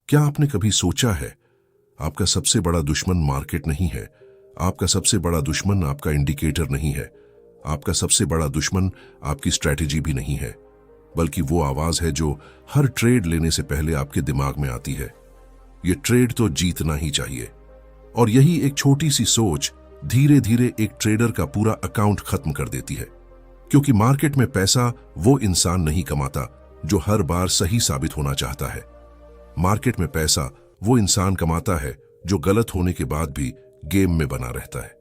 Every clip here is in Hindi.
क्या आपने कभी सोचा है, आपका सबसे बड़ा दुश्मन मार्केट नहीं है, आपका सबसे बड़ा दुश्मन आपका इंडिकेटर नहीं है, आपका सबसे बड़ा दुश्मन आपकी स्ट्रैटेजी भी नहीं है, बल्कि वो आवाज है जो हर ट्रेड लेने से पहले आपके दिमाग में आती है, ये ट्रेड तो जीतना ही चाहिए। और यही एक छोटी सी सोच धीरे धीरे एक ट्रेडर का पूरा अकाउंट खत्म कर देती है। क्योंकि मार्केट में पैसा वो इंसान नहीं कमाता जो हर बार सही साबित होना चाहता है। मार्केट में पैसा वो इंसान कमाता है जो गलत होने के बाद भी गेम में बना रहता है।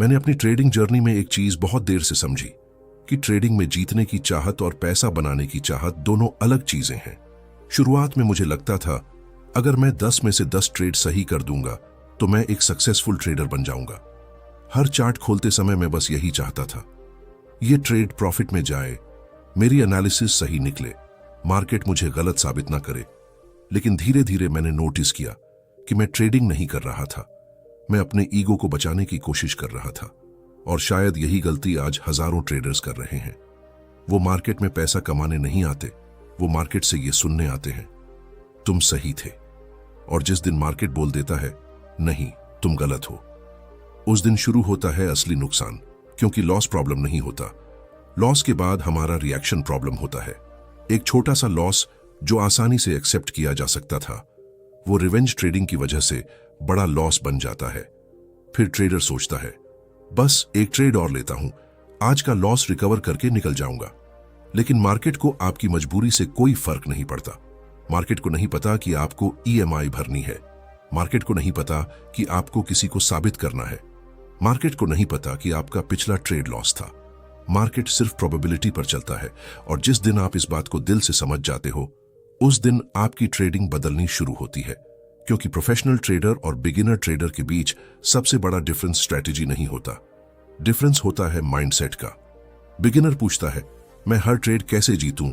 मैंने अपनी ट्रेडिंग जर्नी में एक चीज बहुत देर से समझी कि ट्रेडिंग में जीतने की चाहत और पैसा बनाने की चाहत दोनों अलग चीजें हैं। शुरुआत में मुझे लगता था अगर मैं 10 में से 10 ट्रेड सही कर दूंगा तो मैं एक सक्सेसफुल ट्रेडर बन जाऊंगा। हर चार्ट खोलते समय मैं बस यही चाहता था, ये ट्रेड प्रॉफिट में जाए, मेरी एनालिसिस सही निकले, मार्केट मुझे गलत साबित ना करे। लेकिन धीरे धीरे मैंने नोटिस किया कि मैं ट्रेडिंग नहीं कर रहा था, मैं अपने ईगो को बचाने की कोशिश कर रहा था। और शायद यही गलती आज हजारों ट्रेडर्स कर रहे हैं। वो मार्केट में पैसा कमाने नहीं आते, वो मार्केट से ये सुनने आते हैं, तुम सही थे। और जिस दिन मार्केट बोल देता है नहीं तुम गलत हो, उस दिन शुरू होता है असली नुकसान। क्योंकि लॉस प्रॉब्लम नहीं होता, लॉस के बाद हमारा रिएक्शन प्रॉब्लम होता है। एक छोटा सा लॉस जो आसानी से एक्सेप्ट किया जा सकता था, वो रिवेंज ट्रेडिंग की वजह से बड़ा लॉस बन जाता है। फिर ट्रेडर सोचता है बस एक ट्रेड और लेता हूं, आज का लॉस रिकवर करके निकल जाऊंगा। लेकिन मार्केट को आपकी मजबूरी से कोई फर्क नहीं पड़ता। मार्केट को नहीं पता कि आपको ईएमआई भरनी है, मार्केट को नहीं पता कि आपको किसी को साबित करना है, मार्केट को नहीं पता कि आपका पिछला ट्रेड लॉस था। मार्केट सिर्फ प्रोबेबिलिटी पर चलता है, और जिस दिन आप इस बात को दिल से समझ जाते हो, उस दिन आपकी ट्रेडिंग बदलनी शुरू होती है। क्योंकि प्रोफेशनल ट्रेडर और बिगिनर ट्रेडर के बीच सबसे बड़ा डिफरेंस स्ट्रैटेजी नहीं होता, डिफरेंस होता है माइंडसेट का। बिगिनर पूछता है मैं हर ट्रेड कैसे जीतूं,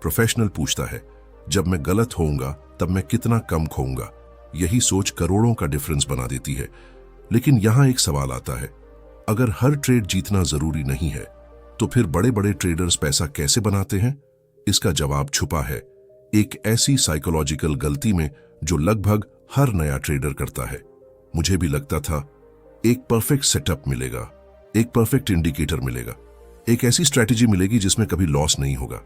प्रोफेशनल पूछता है जब मैं गलत होऊंगा तब मैं कितना कम खोऊंगा। यही सोच करोड़ों का डिफरेंस बना देती है। लेकिन यहां एक सवाल आता है, अगर हर ट्रेड जीतना जरूरी नहीं है तो फिर बड़े बड़े ट्रेडर्स पैसा कैसे बनाते हैं? इसका जवाब छुपा है एक ऐसी साइकोलॉजिकल गलती में जो लगभग हर नया ट्रेडर करता है। मुझे भी लगता था एक परफेक्ट सेटअप मिलेगा, एक परफेक्ट इंडिकेटर मिलेगा, एक ऐसी स्ट्रैटेजी मिलेगी जिसमें कभी लॉस नहीं होगा।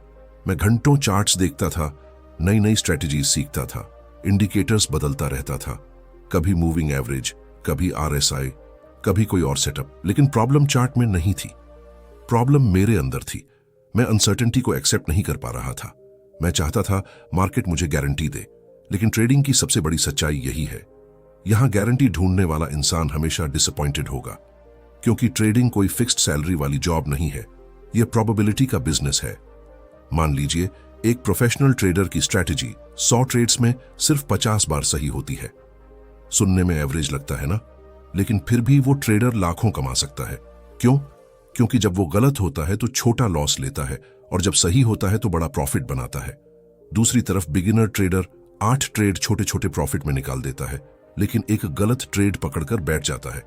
मैं घंटों चार्ट्स देखता था, नई नई स्ट्रैटेजी सीखता था, इंडिकेटर्स बदलता रहता था, कभी मूविंग एवरेज, कभी आरएसआई, कभी कोई और सेटअप। लेकिन प्रॉब्लम चार्ट में नहीं थी, प्रॉब्लम मेरे अंदर थी। मैं अनसर्टेनिटी को एक्सेप्ट नहीं कर पा रहा था। मैं चाहता था मार्केट मुझे गारंटी दे, लेकिन ट्रेडिंग की सबसे बड़ी सच्चाई यही है, यहां गारंटी ढूंढने वाला इंसान हमेशा डिसअपॉइंटेड होगा। क्योंकि ट्रेडिंग कोई फिक्स्ड सैलरी वाली जॉब नहीं है, यह प्रोबेबिलिटी का बिजनेस है। मान लीजिए एक प्रोफेशनल ट्रेडर की स्ट्रैटेजी 100 ट्रेड्स में सिर्फ 50 बार सही होती है। सुनने में एवरेज लगता है ना, लेकिन फिर भी वो ट्रेडर लाखों कमा सकता है। क्यों? क्योंकि जब वो गलत होता है तो छोटा लॉस लेता है, और जब सही होता है तो बड़ा प्रॉफिट बनाता है। दूसरी तरफ बिगिनर ट्रेडर 8 ट्रेड छोटे छोटे प्रॉफिट में निकाल देता है, लेकिन एक गलत ट्रेड पकड़कर बैठ जाता है,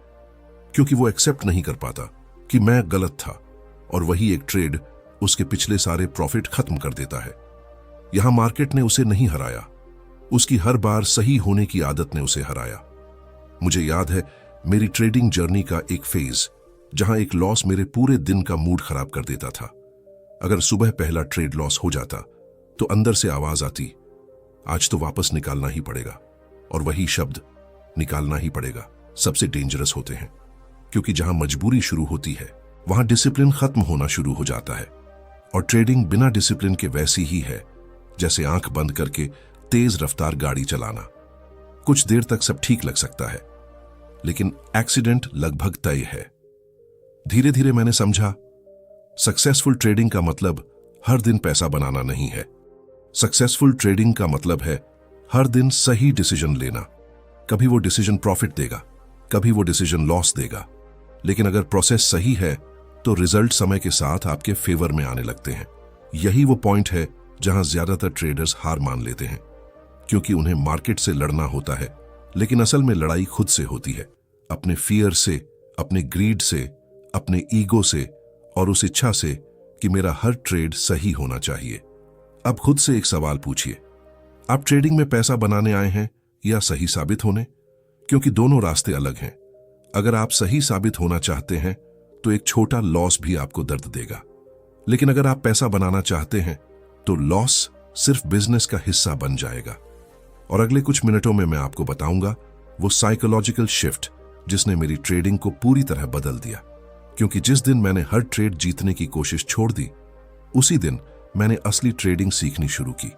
क्योंकि वो एक्सेप्ट नहीं कर पाता कि मैं गलत था, और वही एक ट्रेड उसके पिछले सारे प्रॉफिट खत्म कर देता है। यहां मार्केट ने उसे नहीं हराया, उसकी हर बार सही होने की आदत ने उसे हराया। मुझे याद है मेरी ट्रेडिंग जर्नी का एक फेज जहां एक लॉस मेरे पूरे दिन का मूड खराब कर देता था। अगर सुबह पहला ट्रेड लॉस हो जाता तो अंदर से आवाज आती, आज तो वापस निकालना ही पड़ेगा। और वही शब्द निकालना ही पड़ेगा सबसे डेंजरस होते हैं, क्योंकि जहां मजबूरी शुरू होती है वहां डिसिप्लिन खत्म होना शुरू हो जाता है। और ट्रेडिंग बिना डिसिप्लिन के वैसी ही है जैसे आंख बंद करके तेज रफ्तार गाड़ी चलाना। कुछ देर तक सब ठीक लग सकता है, लेकिन एक्सीडेंट लगभग तय है। धीरे धीरे मैंने समझा सक्सेसफुल ट्रेडिंग का मतलब हर दिन पैसा बनाना नहीं है। सक्सेसफुल ट्रेडिंग का मतलब है हर दिन सही डिसीजन लेना। कभी वो डिसीजन प्रॉफिट देगा, कभी वो डिसीजन लॉस देगा, लेकिन अगर प्रोसेस सही है तो रिजल्ट समय के साथ आपके फेवर में आने लगते हैं। यही वो पॉइंट है जहां ज्यादातर ट्रेडर्स हार मान लेते हैं, क्योंकि उन्हें मार्केट से लड़ना होता है, लेकिन असल में लड़ाई खुद से होती है, अपने फियर से, अपने ग्रीड से, अपने ईगो से, और उस इच्छा से कि मेरा हर ट्रेड सही होना चाहिए। अब खुद से एक सवाल पूछिए, आप ट्रेडिंग में पैसा बनाने आए हैं या सही साबित होने? क्योंकि दोनों रास्ते अलग हैं। अगर आप सही साबित होना चाहते हैं तो एक छोटा लॉस भी आपको दर्द देगा, लेकिन अगर आप पैसा बनाना चाहते हैं तो लॉस सिर्फ बिजनेस का हिस्सा बन जाएगा। और अगले कुछ मिनटों में मैं आपको बताऊंगा वो साइकोलॉजिकल शिफ्ट जिसने मेरी ट्रेडिंग को पूरी तरह बदल दिया। क्योंकि जिस दिन मैंने हर ट्रेड जीतने की कोशिश छोड़ दी, उसी दिन मैंने असली ट्रेडिंग सीखनी शुरू की।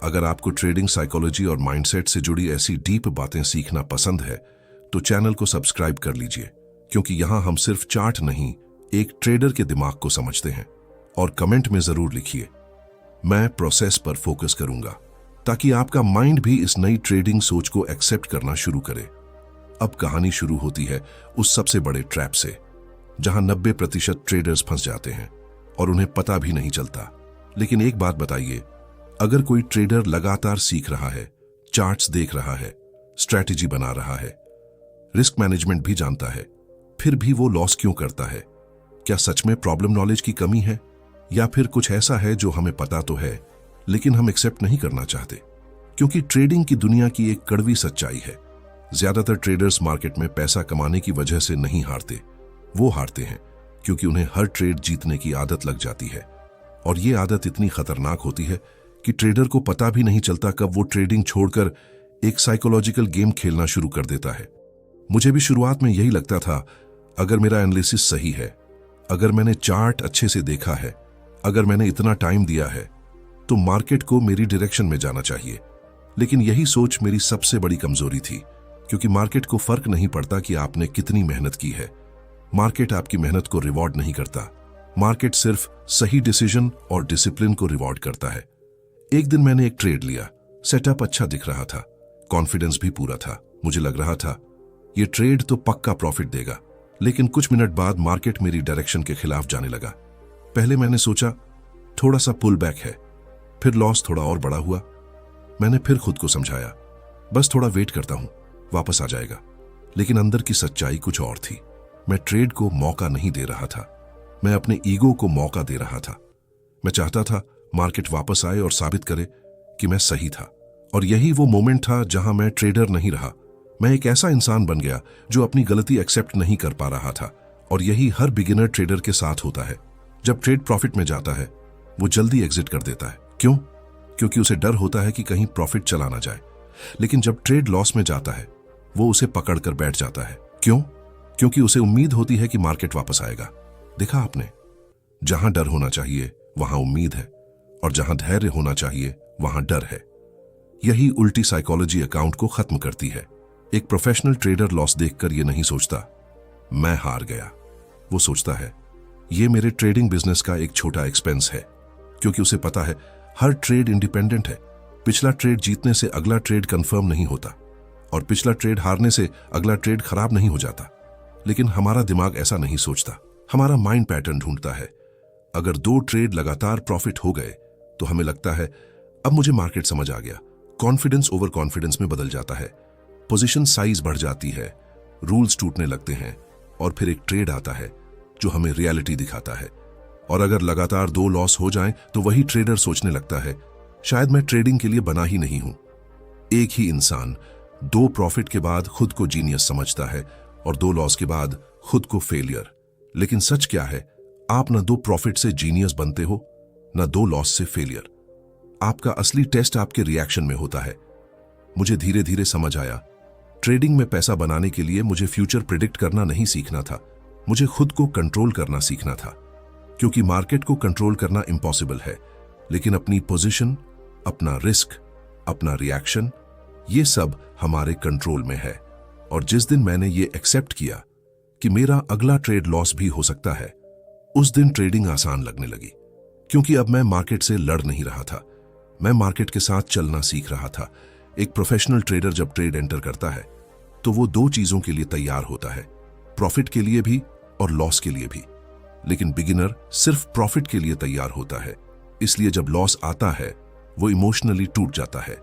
अगर आपको ट्रेडिंग साइकोलॉजी और माइंडसेट से जुड़ी ऐसी डीप बातें सीखना पसंद है तो चैनल को सब्सक्राइब कर लीजिए, क्योंकि यहां हम सिर्फ चार्ट नहीं, एक ट्रेडर के दिमाग को समझते हैं। और कमेंट में जरूर लिखिए, मैं प्रोसेस पर फोकस करूंगा, ताकि आपका माइंड भी इस नई ट्रेडिंग सोच को एक्सेप्ट करना शुरू करे। अब कहानी शुरू होती है उस सबसे बड़े ट्रैप से, जहां 90% ट्रेडर्स फंस जाते हैं और उन्हें पता भी नहीं चलता। लेकिन एक बात बताइए, अगर कोई ट्रेडर लगातार सीख रहा है, चार्ट्स देख रहा है, स्ट्रैटेजी बना रहा है, रिस्क मैनेजमेंट भी जानता है, फिर भी वो लॉस क्यों करता है? क्या सच में प्रॉब्लम नॉलेज की कमी है, या फिर कुछ ऐसा है जो हमें पता तो है लेकिन हम एक्सेप्ट नहीं करना चाहते? क्योंकि ट्रेडिंग की दुनिया की एक कड़वी सच्चाई है, ज्यादातर ट्रेडर्स मार्केट में पैसा कमाने की वजह से नहीं हारते। वो हारते हैं क्योंकि उन्हें हर ट्रेड जीतने की आदत लग जाती है। और ये आदत इतनी खतरनाक होती है कि ट्रेडर को पता भी नहीं चलता कब वो ट्रेडिंग छोड़कर एक साइकोलॉजिकल गेम खेलना शुरू कर देता है। मुझे भी शुरुआत में यही लगता था, अगर मेरा एनालिसिस सही है, अगर मैंने चार्ट अच्छे से देखा है, अगर मैंने इतना टाइम दिया है, तो मार्केट को मेरी डायरेक्शन में जाना चाहिए। लेकिन यही सोच मेरी सबसे बड़ी कमजोरी थी, क्योंकि मार्केट को फर्क नहीं पड़ता कि आपने कितनी मेहनत की है। मार्केट आपकी मेहनत को रिवॉर्ड नहीं करता। मार्केट सिर्फ सही डिसीजन और डिसिप्लिन को रिवॉर्ड करता है। एक दिन मैंने एक ट्रेड लिया, सेटअप अच्छा दिख रहा था, कॉन्फिडेंस भी पूरा था। मुझे लग रहा था ये ट्रेड तो पक्का प्रॉफिट देगा। लेकिन कुछ मिनट बाद मार्केट मेरी डायरेक्शन के खिलाफ जाने लगा। पहले मैंने सोचा थोड़ा सा पुल बैक है, फिर लॉस थोड़ा और बड़ा हुआ। मैंने फिर खुद को समझाया, बस थोड़ा वेट करता हूं, वापस आ जाएगा। लेकिन अंदर की सच्चाई कुछ और थी। मैं ट्रेड को मौका नहीं दे रहा था, मैं अपने ईगो को मौका दे रहा था। मैं चाहता था मार्केट वापस आए और साबित करे कि मैं सही था। और यही वो मोमेंट था जहां मैं ट्रेडर नहीं रहा, मैं एक ऐसा इंसान बन गया जो अपनी गलती एक्सेप्ट नहीं कर पा रहा था। और यही हर बिगिनर ट्रेडर के साथ होता है। जब ट्रेड प्रॉफिट में जाता है, वो जल्दी एग्जिट कर देता है। क्यों? क्योंकि उसे डर होता है कि कहीं प्रॉफिट चला ना जाए। लेकिन जब ट्रेड लॉस में जाता है, वो उसे पकड़कर बैठ जाता है। क्यों? क्योंकि उसे उम्मीद होती है कि मार्केट वापस आएगा। देखा आपने, जहां डर होना चाहिए वहां उम्मीद है, और जहां धैर्य होना चाहिए वहां डर है। यही उल्टी साइकोलॉजी अकाउंट को खत्म करती है। एक प्रोफेशनल ट्रेडर लॉस देखकर यह नहीं सोचता मैं हार गया, वो सोचता है ये मेरे ट्रेडिंग बिजनेस का एक छोटा एक्सपेंस है। क्योंकि उसे पता है हर ट्रेड इंडिपेंडेंट है। पिछला ट्रेड जीतने से अगला ट्रेड कंफर्म नहीं होता, और पिछला ट्रेड हारने से अगला ट्रेड खराब नहीं हो जाता। लेकिन हमारा दिमाग ऐसा नहीं सोचता। हमारा माइंड पैटर्न ढूंढता है। अगर 2 ट्रेड लगातार प्रॉफिट हो गए तो हमें लगता है अब मुझे मार्केट समझ आ गया। कॉन्फिडेंस ओवर कॉन्फिडेंस में बदल जाता है, पोजीशन साइज बढ़ जाती है, रूल्स टूटने लगते हैं, और फिर एक ट्रेड आता है जो हमें रियलिटी दिखाता है। और अगर लगातार 2 लॉस हो जाएं तो वही ट्रेडर सोचने लगता है शायद मैं ट्रेडिंग के लिए बना ही नहीं हूं। एक ही इंसान 2 प्रॉफिट के बाद खुद को जीनियस समझता है और 2 लॉस के बाद खुद को फेलियर। लेकिन सच क्या है, आप ना 2 प्रॉफिट से जीनियस बनते हो, ना 2 लॉस से फेलियर। आपका असली टेस्ट आपके रिएक्शन में होता है। मुझे धीरे धीरे समझ आया, ट्रेडिंग में पैसा बनाने के लिए मुझे फ्यूचर प्रिडिक्ट करना नहीं सीखना था, मुझे खुद को कंट्रोल करना सीखना था। क्योंकि मार्केट को कंट्रोल करना इम्पॉसिबल है, लेकिन अपनी पोजीशन, अपना रिस्क, अपना रिएक्शन, ये सब हमारे कंट्रोल में है। और जिस दिन मैंने ये एक्सेप्ट किया कि मेरा अगला ट्रेड लॉस भी हो सकता है, उस दिन ट्रेडिंग आसान लगने लगी। क्योंकि अब मैं मार्केट से लड़ नहीं रहा था, मैं मार्केट के साथ चलना सीख रहा था। एक प्रोफेशनल ट्रेडर जब ट्रेड एंटर करता है तो वो 2 चीजों के लिए तैयार होता है, प्रॉफिट के लिए भी और लॉस के लिए भी। लेकिन बिगिनर सिर्फ प्रॉफिट के लिए तैयार होता है, इसलिए जब लॉस आता है वो इमोशनली टूट जाता है।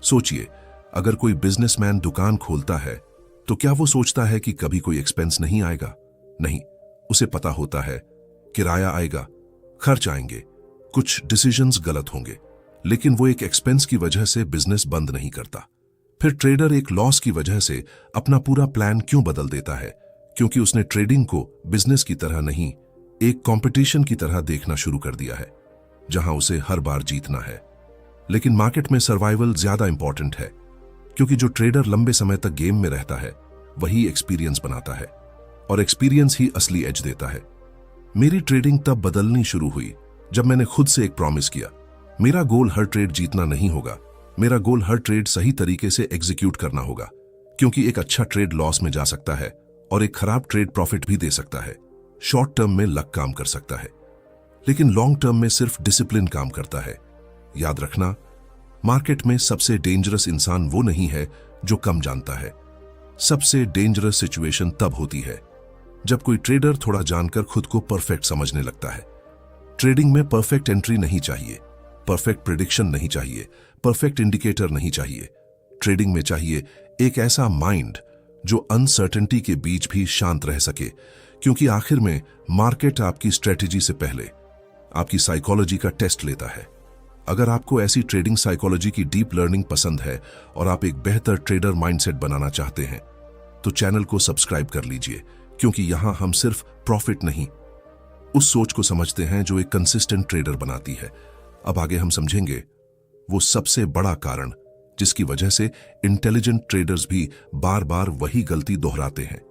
सोचिए, अगर कोई बिजनेसमैन दुकान खोलता है तो क्या वो सोचता है कि कभी कोई एक्सपेंस नहीं आएगा? नहीं, उसे पता होता है किराया आएगा, खर्च आएंगे, कुछ डिसीजंस गलत होंगे। लेकिन वो एक एक्सपेंस की वजह से बिजनेस बंद नहीं करता। फिर ट्रेडर एक लॉस की वजह से अपना पूरा प्लान क्यों बदल देता है? क्योंकि उसने ट्रेडिंग को बिजनेस की तरह नहीं, एक कंपटीशन की तरह देखना शुरू कर दिया है, जहां उसे हर बार जीतना है। लेकिन मार्केट में सर्वाइवल ज्यादा इंपॉर्टेंट है, क्योंकि जो ट्रेडर लंबे समय तक गेम में रहता है वही एक्सपीरियंस बनाता है, और एक्सपीरियंस ही असली एज देता है। मेरी ट्रेडिंग तब बदलनी शुरू हुई जब मैंने खुद से एक प्रॉमिस किया, मेरा गोल हर ट्रेड जीतना नहीं होगा, मेरा गोल हर ट्रेड सही तरीके से एग्जीक्यूट करना होगा। क्योंकि एक अच्छा ट्रेड लॉस में जा सकता है और एक खराब ट्रेड प्रॉफिट भी दे सकता है। शॉर्ट टर्म में लक काम कर सकता है, लेकिन लॉन्ग टर्म में सिर्फ डिसिप्लिन काम करता है। याद रखना, मार्केट में सबसे डेंजरस इंसान वो नहीं है जो कम जानता है। सबसे डेंजरस सिचुएशन तब होती है जब कोई ट्रेडर थोड़ा जानकर खुद को परफेक्ट समझने लगता है। ट्रेडिंग में परफेक्ट एंट्री नहीं चाहिए, परफेक्ट प्रेडिक्शन नहीं चाहिए, परफेक्ट इंडिकेटर नहीं चाहिए। ट्रेडिंग में चाहिए एक ऐसा माइंड जो अनसर्टेनिटी के बीच भी शांत रह सके, क्योंकि आखिर में मार्केट आपकी स्ट्रेटेजी से पहले आपकी साइकोलॉजी का टेस्ट लेता है। अगर आपको ऐसी ट्रेडिंग साइकोलॉजी की डीप लर्निंग पसंद है और आप एक बेहतर ट्रेडर माइंडसेट बनाना चाहते हैं, तो चैनल को सब्सक्राइब कर लीजिए, क्योंकि यहां हम सिर्फ प्रॉफिट नहीं, उस सोच को समझते हैं जो एक कंसिस्टेंट ट्रेडर बनाती है। अब आगे हम समझेंगे वो सबसे बड़ा कारण जिसकी वजह से इंटेलिजेंट ट्रेडर्स भी बार बार वही गलती दोहराते हैं,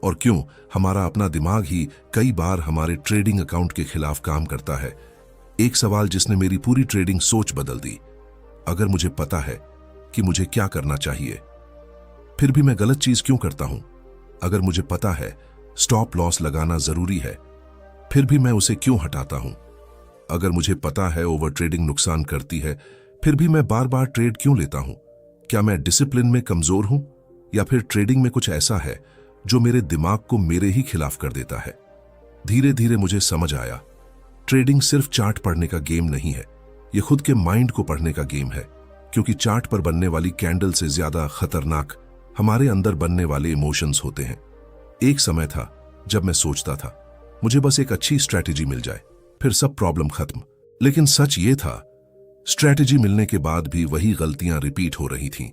और क्यों हमारा अपना दिमाग ही कई बार हमारे ट्रेडिंग अकाउंट के खिलाफ काम करता है। एक सवाल जिसने मेरी पूरी ट्रेडिंग सोच बदल दी। अगर मुझे पता है कि मुझे क्या करना चाहिए, फिर भी मैं गलत चीज क्यों करता हूं? अगर मुझे पता है स्टॉप लॉस लगाना जरूरी है, फिर भी मैं उसे क्यों हटाता हूं? अगर मुझे पता है ओवर ट्रेडिंग नुकसान करती है, फिर भी मैं बार बार ट्रेड क्यों लेता हूं? क्या मैं डिसिप्लिन में कमजोर हूं, या फिर ट्रेडिंग में कुछ ऐसा है जो मेरे दिमाग को मेरे ही खिलाफ कर देता है? धीरे धीरे मुझे समझ आया, ट्रेडिंग सिर्फ चार्ट पढ़ने का गेम नहीं है, यह खुद के माइंड को पढ़ने का गेम है। क्योंकि चार्ट पर बनने वाली कैंडल से ज्यादा खतरनाक हमारे अंदर बनने वाले इमोशंस होते हैं। एक समय था जब मैं सोचता था मुझे बस एक अच्छी स्ट्रैटेजी मिल जाए, फिर सब प्रॉब्लम खत्म। लेकिन सच ये था, स्ट्रैटेजी मिलने के बाद भी वही गलतियां रिपीट हो रही थीं।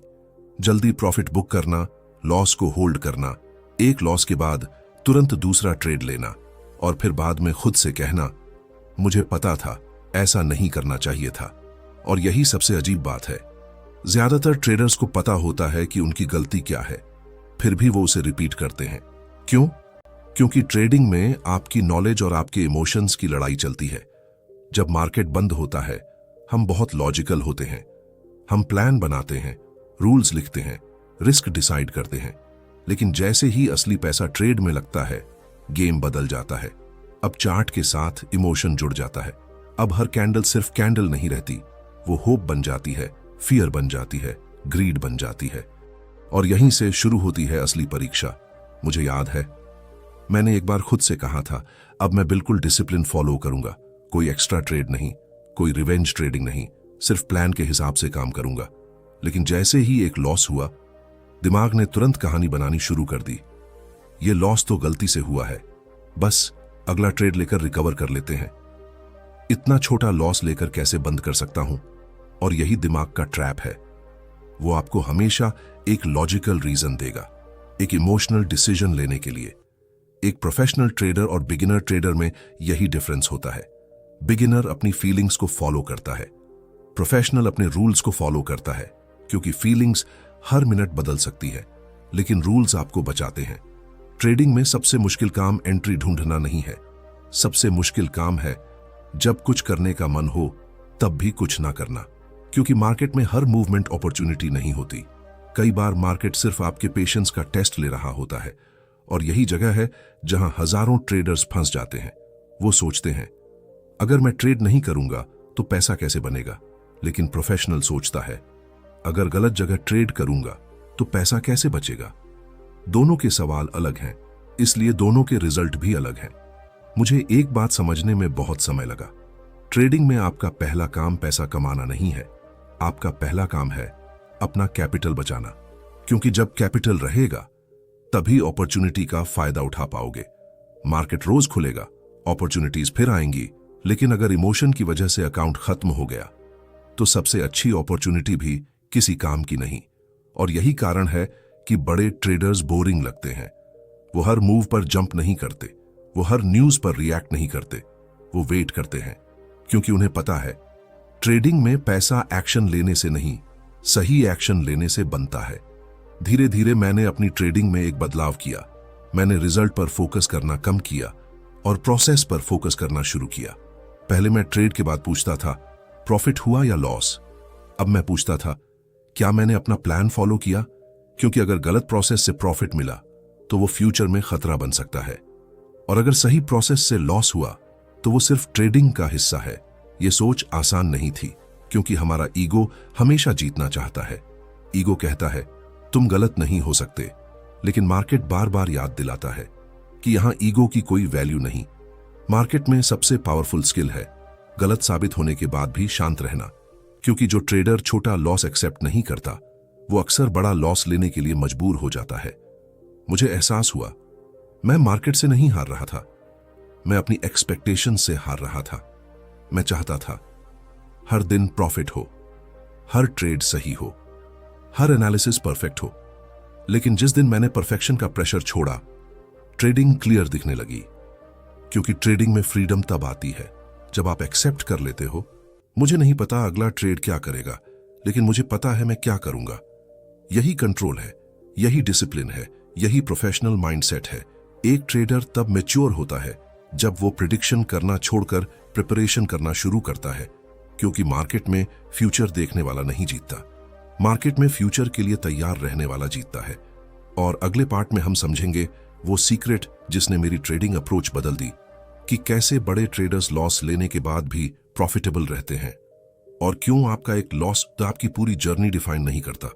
जल्दी प्रॉफिट बुक करना, लॉस को होल्ड करना, एक लॉस के बाद तुरंत दूसरा ट्रेड लेना, और फिर बाद में खुद से कहना मुझे पता था, ऐसा नहीं करना चाहिए था। और यही सबसे अजीब बात है, ज्यादातर ट्रेडर्स को पता होता है कि उनकी गलती क्या है, फिर भी वो उसे रिपीट करते हैं। क्यों? क्योंकि ट्रेडिंग में आपकी नॉलेज और आपके इमोशंस की लड़ाई चलती है। जब मार्केट बंद होता है, हम बहुत लॉजिकल होते हैं। हम प्लान बनाते हैं, रूल्स लिखते हैं, रिस्क डिसाइड करते हैं, लेकिन जैसे ही असली पैसा ट्रेड में लगता है, गेम बदल जाता है। अब चार्ट के साथ इमोशन जुड़ जाता है। अब हर कैंडल सिर्फ कैंडल नहीं रहती, वो होप बन जाती है, फियर बन जाती है, ग्रीड बन जाती है, और यहीं से शुरू होती है असली परीक्षा। मुझे याद है, मैंने एक बार खुद से कहा था, अब मैं बिल्कुल डिसिप्लिन फॉलो करूंगा, कोई एक्स्ट्रा ट्रेड नहीं, कोई रिवेंज ट्रेडिंग नहीं, सिर्फ प्लान के हिसाब से काम करूंगा। लेकिन जैसे ही एक लॉस हुआ, दिमाग ने तुरंत कहानी बनानी शुरू कर दी। ये लॉस तो गलती से हुआ है, बस अगला ट्रेड लेकर रिकवर कर लेते हैं। इतना छोटा लॉस लेकर कैसे बंद कर सकता हूं? और यही दिमाग का ट्रैप है। वो आपको हमेशा एक लॉजिकल रीजन देगा, एक इमोशनल डिसीजन लेने के लिए। एक प्रोफेशनल ट्रेडर और बिगिनर ट्रेडर में यही डिफरेंस होता है। बिगिनर अपनी फीलिंग्स को फॉलो करता है, प्रोफेशनल अपने रूल्स को फॉलो करता है, क्योंकि फीलिंग्स हर मिनट बदल सकती है, लेकिन रूल्स आपको बचाते हैं। ट्रेडिंग में सबसे मुश्किल काम एंट्री ढूंढना नहीं है, सबसे मुश्किल काम है जब कुछ करने का मन हो तब भी कुछ ना करना। क्योंकि मार्केट में हर मूवमेंट अपॉर्चुनिटी नहीं होती। कई बार मार्केट सिर्फ आपके पेशेंस का टेस्ट ले रहा होता है, और यही जगह है जहां हजारों ट्रेडर्स फंस जाते हैं। वो सोचते हैं अगर मैं ट्रेड नहीं करूंगा तो पैसा कैसे बनेगा, लेकिन प्रोफेशनल सोचता है अगर गलत जगह ट्रेड करूंगा तो पैसा कैसे बचेगा। दोनों के सवाल अलग हैं, इसलिए दोनों के रिजल्ट भी अलग हैं। मुझे एक बात समझने में बहुत समय लगा, ट्रेडिंग में आपका पहला काम पैसा कमाना नहीं है, आपका पहला काम है अपना कैपिटल बचाना। क्योंकि जब कैपिटल रहेगा तभी अपॉर्चुनिटी का फायदा उठा पाओगे। मार्केट रोज खुलेगा, अपॉर्चुनिटीज फिर आएंगी, लेकिन अगर इमोशन की वजह से अकाउंट खत्म हो गया, तो सबसे अच्छी अपॉर्चुनिटी भी किसी काम की नहीं। और यही कारण है कि बड़े ट्रेडर्स बोरिंग लगते हैं। वो हर मूव पर जंप नहीं करते, वो हर न्यूज पर रिएक्ट नहीं करते, वो वेट करते हैं, क्योंकि उन्हें पता है ट्रेडिंग में पैसा एक्शन लेने से नहीं, सही एक्शन लेने से बनता है। धीरे धीरे मैंने अपनी ट्रेडिंग में एक बदलाव किया। मैंने रिजल्ट पर फोकस करना कम किया और प्रोसेस पर फोकस करना शुरू किया। पहले मैं ट्रेड के बाद पूछता था प्रॉफिट हुआ या लॉस। अब मैं पूछता था क्या मैंने अपना प्लान फॉलो किया, क्योंकि अगर गलत प्रोसेस से प्रॉफिट मिला तो वो फ्यूचर में खतरा बन सकता है, और अगर सही प्रोसेस से लॉस हुआ तो वो सिर्फ ट्रेडिंग का हिस्सा है। ये सोच आसान नहीं थी, क्योंकि हमारा ईगो हमेशा जीतना चाहता है। ईगो कहता है तुम गलत नहीं हो सकते, लेकिन मार्केट बार बार याद दिलाता है कि यहां ईगो की कोई वैल्यू नहीं। मार्केट में सबसे पावरफुल स्किल है गलत साबित होने के बाद भी शांत रहना, क्योंकि जो ट्रेडर छोटा लॉस एक्सेप्ट नहीं करता वो अक्सर बड़ा लॉस लेने के लिए मजबूर हो जाता है। मुझे एहसास हुआ मैं मार्केट से नहीं हार रहा था, मैं अपनी एक्सपेक्टेशन से हार रहा था। मैं चाहता था हर दिन प्रॉफिट हो, हर ट्रेड सही हो, हर एनालिसिस परफेक्ट हो। लेकिन जिस दिन मैंने परफेक्शन का प्रेशर छोड़ा, ट्रेडिंग क्लियर दिखने लगी। क्योंकि ट्रेडिंग में फ्रीडम तब आती है जब आप एक्सेप्ट कर लेते हो मुझे नहीं पता अगला ट्रेड क्या करेगा, लेकिन मुझे पता है मैं क्या करूंगा। यही कंट्रोल है, यही डिसिप्लिन है, यही प्रोफेशनल माइंडसेट है। एक ट्रेडर तब मैच्योर होता है जब वो प्रिडिक्शन करना छोड़कर प्रिपरेशन करना शुरू करता है, क्योंकि मार्केट में फ्यूचर देखने वाला नहीं जीतता, मार्केट में फ्यूचर के लिए तैयार रहने वाला जीतता है। और अगले पार्ट में हम समझेंगे वो सीक्रेट जिसने मेरी ट्रेडिंग अप्रोच बदल दी, कि कैसे बड़े ट्रेडर्स लॉस लेने के बाद भी प्रॉफिटेबल रहते हैं, और क्यों आपका एक लॉस तो आपकी पूरी जर्नी डिफाइन नहीं करता।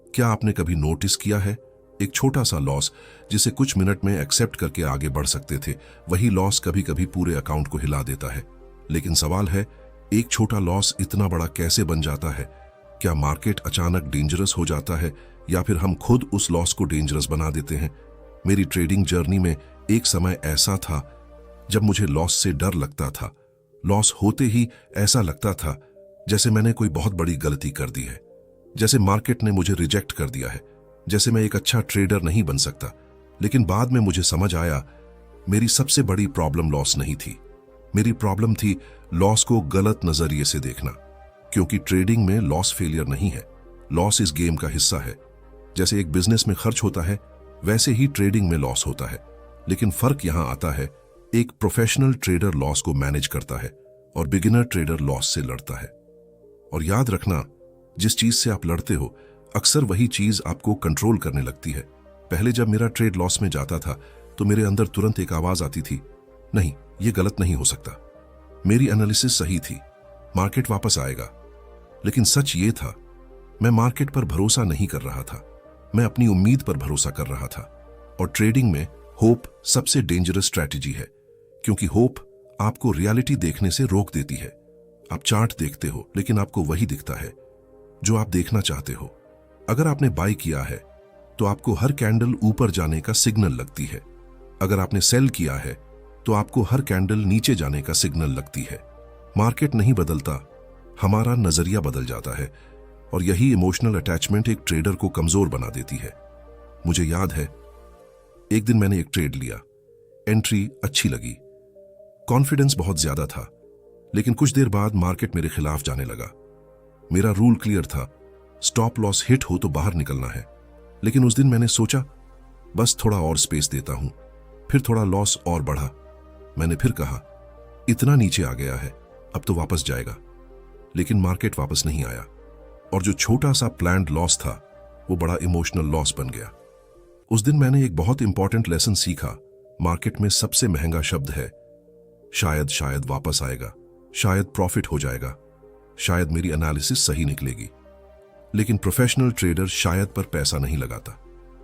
क्या आपने कभी नोटिस किया है एक छोटा सा लॉस जिसे कुछ मिनट में एक्सेप्ट करके आगे बढ़ सकते थे, वही लॉस कभी कभी पूरे अकाउंट को हिला देता है। लेकिन सवाल है एक छोटा लॉस इतना बड़ा कैसे बन जाता है? क्या मार्केट अचानक डेंजरस हो जाता है, या फिर हम खुद उस लॉस को डेंजरस बना देते हैं? मेरी ट्रेडिंग जर्नी में एक समय ऐसा था जब मुझे लॉस से डर लगता था। लॉस होते ही ऐसा लगता था जैसे मैंने कोई बहुत बड़ी गलती कर दी है, जैसे मार्केट ने मुझे रिजेक्ट कर दिया है, जैसे मैं एक अच्छा ट्रेडर नहीं बन सकता। लेकिन बाद में मुझे समझ आया मेरी सबसे बड़ी प्रॉब्लम लॉस नहीं थी, मेरी प्रॉब्लम थी लॉस को गलत नजरिए से देखना। क्योंकि ट्रेडिंग में लॉस फेलियर नहीं है, लॉस इस गेम का हिस्सा है। जैसे एक बिजनेस में खर्च होता है वैसे ही ट्रेडिंग में लॉस होता है। लेकिन फर्क यहां आता है एक प्रोफेशनल ट्रेडर लॉस को मैनेज करता है और बिगिनर ट्रेडर लॉस से लड़ता है। और याद रखना जिस चीज से आप लड़ते हो अक्सर वही चीज आपको कंट्रोल करने लगती है। पहले जब मेरा ट्रेड लॉस में जाता था तो मेरे अंदर तुरंत एक आवाज आती थी, नहीं ये गलत नहीं हो सकता, मेरी एनालिसिस सही थी, मार्केट वापस आएगा। लेकिन सच ये था मैं मार्केट पर भरोसा नहीं कर रहा था, मैं अपनी उम्मीद पर भरोसा कर रहा था। और ट्रेडिंग में होप सबसे डेंजरस स्ट्रैटेजी है, क्योंकि होप आपको रियलिटी देखने से रोक देती है। आप चार्ट देखते हो लेकिन आपको वही दिखता है जो आप देखना चाहते हो। अगर आपने बाय किया है तो आपको हर कैंडल ऊपर जाने का सिग्नल लगती है, अगर आपने सेल किया है तो आपको हर कैंडल नीचे जाने का सिग्नल लगती है। मार्केट नहीं बदलता, हमारा नजरिया बदल जाता है, और यही इमोशनल अटैचमेंट एक ट्रेडर को कमजोर बना देती है। मुझे याद है एक दिन मैंने एक ट्रेड लिया, एंट्री अच्छी लगी, कॉन्फिडेंस बहुत ज्यादा था, लेकिन कुछ देर बाद मार्केट मेरे खिलाफ जाने लगा। मेरा रूल क्लियर था, स्टॉप लॉस हिट हो तो बाहर निकलना है। लेकिन उस दिन मैंने सोचा बस थोड़ा और स्पेस देता हूं। फिर थोड़ा लॉस और बढ़ा, मैंने फिर कहा इतना नीचे आ गया है अब तो वापस जाएगा। लेकिन मार्केट वापस नहीं आया, और जो छोटा सा प्लान्ड लॉस था वो बड़ा इमोशनल लॉस बन गया। उस दिन मैंने एक बहुत इंपॉर्टेंट लेसन सीखा। मार्केट में सबसे महंगा शब्द है शायद। शायद वापस आएगा, शायद प्रॉफिट हो जाएगा, शायद मेरी एनालिसिस सही निकलेगी। लेकिन प्रोफेशनल ट्रेडर शायद पर पैसा नहीं लगाता,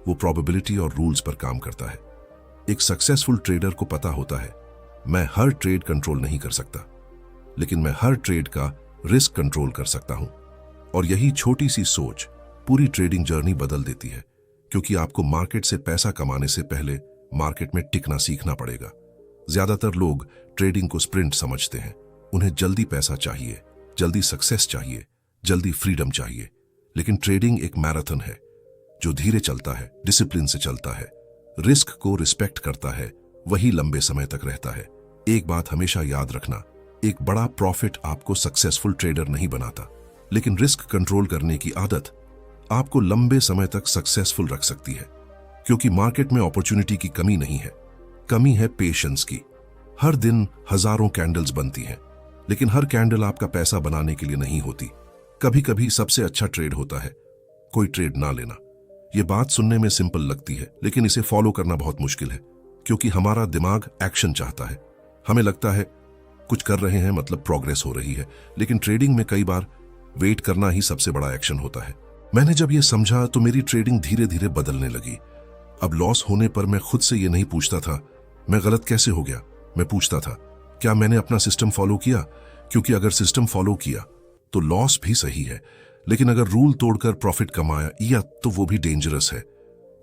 वो प्रोबेबिलिटी और रूल्स पर काम करता है। एक सक्सेसफुल ट्रेडर को पता होता है मैं हर ट्रेड कंट्रोल नहीं कर सकता, लेकिन मैं हर ट्रेड का रिस्क कंट्रोल कर सकता हूं। और यही छोटी सी सोच पूरी ट्रेडिंग जर्नी बदल देती है, क्योंकि आपको मार्केट से पैसा कमाने से पहले मार्केट में टिकना सीखना पड़ेगा। ज्यादातर लोग ट्रेडिंग को स्प्रिंट समझते हैं, उन्हें जल्दी पैसा चाहिए, जल्दी सक्सेस चाहिए, जल्दी फ्रीडम चाहिए। लेकिन ट्रेडिंग एक मैराथन है जो धीरे चलता है, डिसिप्लिन से चलता है, रिस्क को रिस्पेक्ट करता है, वही लंबे समय तक रहता है। एक बात हमेशा याद रखना, एक बड़ा प्रॉफिट आपको सक्सेसफुल ट्रेडर नहीं बनाता, लेकिन रिस्क कंट्रोल करने की आदत आपको लंबे समय तक सक्सेसफुल रख सकती है। क्योंकि मार्केट में अपॉर्चुनिटी की कमी नहीं है, कमी है पेशेंस की। हर दिन हजारों कैंडल्स बनती हैं, लेकिन हर कैंडल आपका पैसा बनाने के लिए नहीं होती। कभी कभी सबसे अच्छा ट्रेड होता है कोई ट्रेड ना लेना। यह बात सुनने में सिंपल लगती है, लेकिन इसे फॉलो करना बहुत मुश्किल है, क्योंकि हमारा दिमाग एक्शन चाहता है। हमें लगता है कुछ कर रहे हैं मतलब प्रोग्रेस हो रही है, लेकिन ट्रेडिंग में कई बार वेट करना ही सबसे बड़ा एक्शन होता है। मैंने जब यह समझा तो मेरी ट्रेडिंग धीरे धीरे बदलने लगी। अब लॉस होने पर मैं खुद से यह नहीं पूछता था मैं गलत कैसे हो गया, मैं पूछता था क्या मैंने अपना सिस्टम फॉलो किया। क्योंकि अगर सिस्टम फॉलो किया तो लॉस भी सही है, लेकिन अगर रूल तोड़कर प्रॉफिट कमाया या तो वो भी डेंजरस है,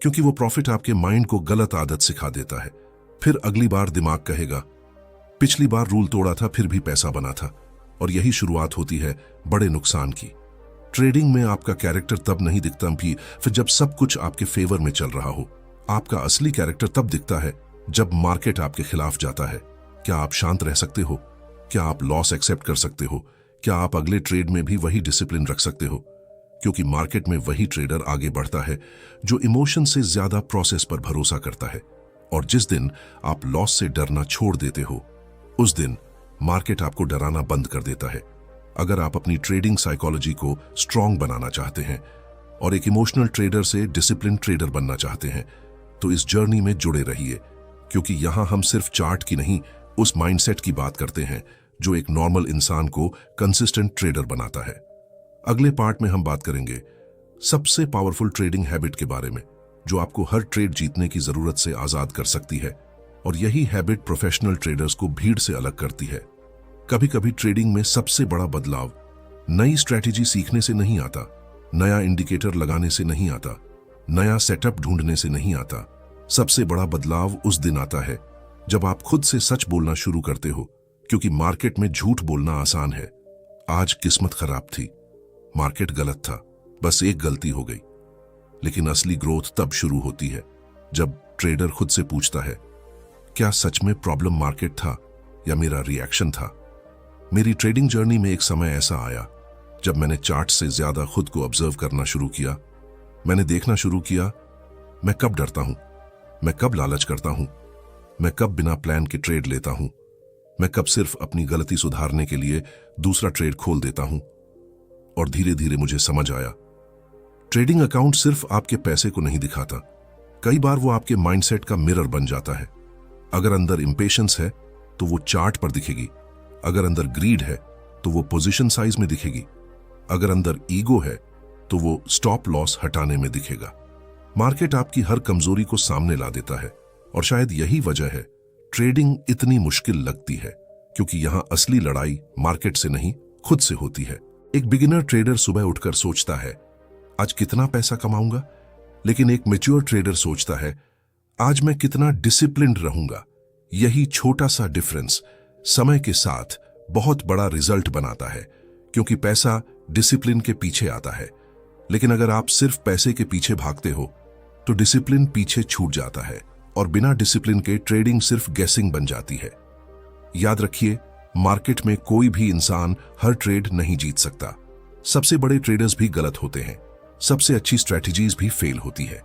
क्योंकि वो प्रॉफिट आपके माइंड को गलत आदत सिखा देता है। फिर अगली बार दिमाग कहेगा पिछली बार रूल तोड़ा था फिर भी पैसा बना था, और यही शुरुआत होती है बड़े नुकसान की। ट्रेडिंग में आपका कैरेक्टर तब नहीं दिखता भी फिर जब सब कुछ आपके फेवर में चल रहा हो। आपका असली कैरेक्टर तब दिखता है जब मार्केट आपके खिलाफ जाता है। क्या आप शांत रह सकते हो? क्या आप लॉस एक्सेप्ट कर सकते हो? क्या आप अगले ट्रेड में भी वही डिसिप्लिन रख सकते हो? क्योंकि मार्केट में वही ट्रेडर आगे बढ़ता है जो इमोशन से ज्यादा प्रोसेस पर भरोसा करता है। और जिस दिन आप लॉस से डरना छोड़ देते हो, उस दिन मार्केट आपको डराना बंद कर देता है। अगर आप अपनी ट्रेडिंग साइकोलॉजी को स्ट्रांग बनाना चाहते हैं और एक इमोशनल ट्रेडर से डिसिप्लिन ट्रेडर बनना चाहते हैं, तो इस जर्नी में जुड़े रहिए, क्योंकि यहां हम सिर्फ चार्ट की नहीं, उस माइंडसेट की बात करते हैं जो एक नॉर्मल इंसान को कंसिस्टेंट ट्रेडर बनाता है। अगले पार्ट में हम बात करेंगे सबसे पावरफुल ट्रेडिंग हैबिट के बारे में, जो आपको हर ट्रेड जीतने की जरूरत से आजाद कर सकती है। और यही हैबिट प्रोफेशनल ट्रेडर्स को भीड़ से अलग करती है। कभी कभी ट्रेडिंग में सबसे बड़ा बदलाव नई स्ट्रैटेजी सीखने से नहीं आता, नया इंडिकेटर लगाने से नहीं आता, नया सेटअप ढूंढने से नहीं आता। सबसे बड़ा बदलाव उस दिन आता है जब आप खुद से सच बोलना शुरू करते हो, क्योंकि मार्केट में झूठ बोलना आसान है। आज किस्मत खराब थी, मार्केट गलत था, बस एक गलती हो गई। लेकिन असली ग्रोथ तब शुरू होती है जब ट्रेडर खुद से पूछता है क्या सच में प्रॉब्लम मार्केट था या मेरा रिएक्शन था। मेरी ट्रेडिंग जर्नी में एक समय ऐसा आया जब मैंने चार्ट से ज्यादा खुद को ऑब्जर्व करना शुरू किया। मैंने देखना शुरू किया मैं कब डरता हूं, मैं कब लालच करता हूं, मैं कब बिना प्लान के ट्रेड लेता हूं, मैं कब सिर्फ अपनी गलती सुधारने के लिए दूसरा ट्रेड खोल देता हूं। और धीरे धीरे मुझे समझ आया ट्रेडिंग अकाउंट सिर्फ आपके पैसे को नहीं दिखाता, कई बार वो आपके माइंडसेट का मिरर बन जाता है। अगर अंदर इंपेशेंस है तो वो चार्ट पर दिखेगी, अगर अंदर ग्रीड है तो वो पोजीशन साइज में दिखेगी, अगर अंदर ईगो है तो वो स्टॉप लॉस हटाने में दिखेगा। मार्केट आपकी हर कमजोरी को सामने ला देता है, और शायद यही वजह है ट्रेडिंग इतनी मुश्किल लगती है, क्योंकि यहां असली लड़ाई मार्केट से नहीं खुद से होती है। एक बिगिनर ट्रेडर सुबह उठकर सोचता है आज कितना पैसा कमाऊंगा, लेकिन एक मैच्योर ट्रेडर सोचता है आज मैं कितना डिसिप्लिन्ड रहूंगा। यही छोटा सा डिफरेंस समय के साथ बहुत बड़ा रिजल्ट बनाता है, क्योंकि पैसा डिसिप्लिन के पीछे आता है। लेकिन अगर आप सिर्फ पैसे के पीछे भागते हो तो डिसिप्लिन पीछे छूट जाता है, और बिना डिसिप्लिन के ट्रेडिंग सिर्फ गेसिंग बन जाती है। याद रखिए मार्केट में कोई भी इंसान हर ट्रेड नहीं जीत सकता। सबसे बड़े ट्रेडर्स भी गलत होते हैं, सबसे अच्छी स्ट्रैटेजीज भी फेल होती है,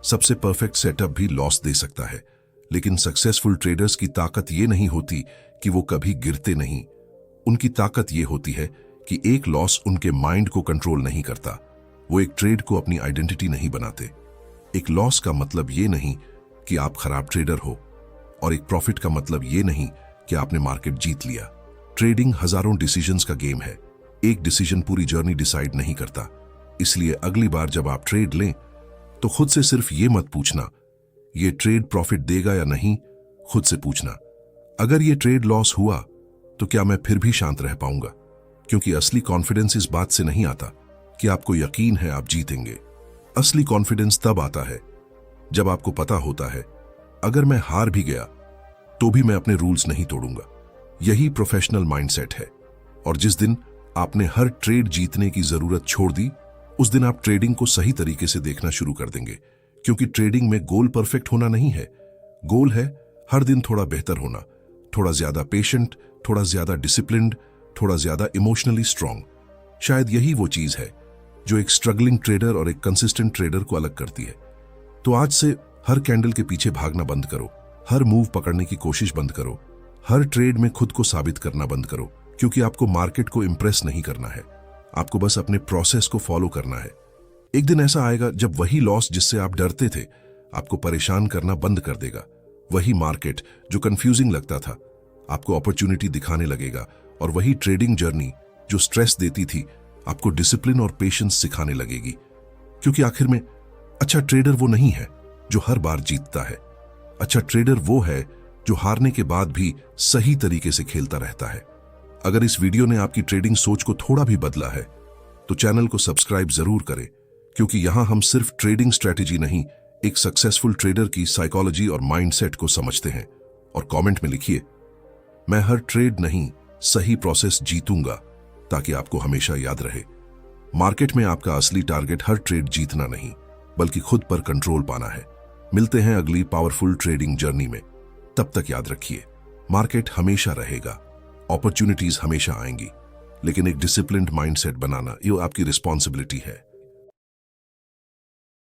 सबसे परफेक्ट सेटअप भी लॉस दे सकता है। लेकिन सक्सेसफुल ट्रेडर्स की ताकत ये नहीं होती कि वो कभी गिरते नहीं, उनकी ताकत ये होती है कि एक लॉस उनके माइंड को कंट्रोल नहीं करता। वो एक ट्रेड को अपनी आइडेंटिटी नहीं बनाते। एक लॉस का मतलब ये नहीं कि आप खराब ट्रेडर हो, और एक प्रॉफिट का मतलब ये नहीं कि आपने मार्केट जीत लिया। ट्रेडिंग हजारों डिसीजंस का गेम है, एक डिसीजन पूरी जर्नी डिसाइड नहीं करता। इसलिए अगली बार जब आप ट्रेड लें तो खुद से सिर्फ ये मत पूछना ये ट्रेड प्रॉफिट देगा या नहीं, खुद से पूछना अगर ये ट्रेड लॉस हुआ तो क्या मैं फिर भी शांत रह पाऊंगा। क्योंकि असली कॉन्फिडेंस इस बात से नहीं आता कि आपको यकीन है आप जीतेंगे। असली कॉन्फिडेंस तब आता है जब आपको पता होता है अगर मैं हार भी गया तो भी मैं अपने रूल्स नहीं तोड़ूंगा। यही प्रोफेशनल माइंडसेट है, और जिस दिन आपने हर ट्रेड जीतने की जरूरत छोड़ दी, उस दिन आप ट्रेडिंग को सही तरीके से देखना शुरू कर देंगे। क्योंकि ट्रेडिंग में गोल परफेक्ट होना नहीं है, गोल है हर दिन थोड़ा बेहतर होना, थोड़ा ज्यादा पेशेंट, थोड़ा ज्यादा डिसिप्लिन्ड, थोड़ा ज्यादा इमोशनली स्ट्रांग। शायद यही वो चीज है जो एक स्ट्रगलिंग ट्रेडर और एक कंसिस्टेंट ट्रेडर को अलग करती है। तो आज से हर कैंडल के पीछे भागना बंद करो, हर मूव पकड़ने की कोशिश बंद करो, हर ट्रेड में खुद को साबित करना बंद करो। क्योंकि आपको मार्केट को इंप्रेस नहीं करना है, आपको बस अपने प्रोसेस को फॉलो करना है। एक दिन ऐसा आएगा जब वही लॉस जिससे आप डरते थे आपको परेशान करना बंद कर देगा। वही मार्केट जो कंफ्यूजिंग लगता था आपको अपॉर्चुनिटी दिखाने लगेगा, और वही ट्रेडिंग जर्नी जो स्ट्रेस देती थी आपको डिसिप्लिन और पेशेंस सिखाने लगेगी। क्योंकि आखिर में अच्छा ट्रेडर वो नहीं है जो हर बार जीतता है, अच्छा ट्रेडर वो है जो हारने के बाद भी सही तरीके से खेलता रहता है। अगर इस वीडियो ने आपकी ट्रेडिंग सोच को थोड़ा भी बदला है तो चैनल को सब्सक्राइब जरूर करें, क्योंकि यहां हम सिर्फ ट्रेडिंग स्ट्रेटेजी नहीं, एक सक्सेसफुल ट्रेडर की साइकोलॉजी और माइंडसेट को समझते हैं। और कमेंट में लिखिए, मैं हर ट्रेड नहीं सही प्रोसेस जीतूंगा, ताकि आपको हमेशा याद रहे मार्केट में आपका असली टारगेट हर ट्रेड जीतना नहीं बल्कि खुद पर कंट्रोल पाना है। मिलते हैं अगली पावरफुल ट्रेडिंग जर्नी में। तब तक याद रखिए, मार्केट हमेशा रहेगा, अपॉर्चुनिटीज हमेशा आएंगी, लेकिन एक डिसिप्लिन्ड माइंडसेट बनाना ये आपकी रिस्पॉन्सिबिलिटी है।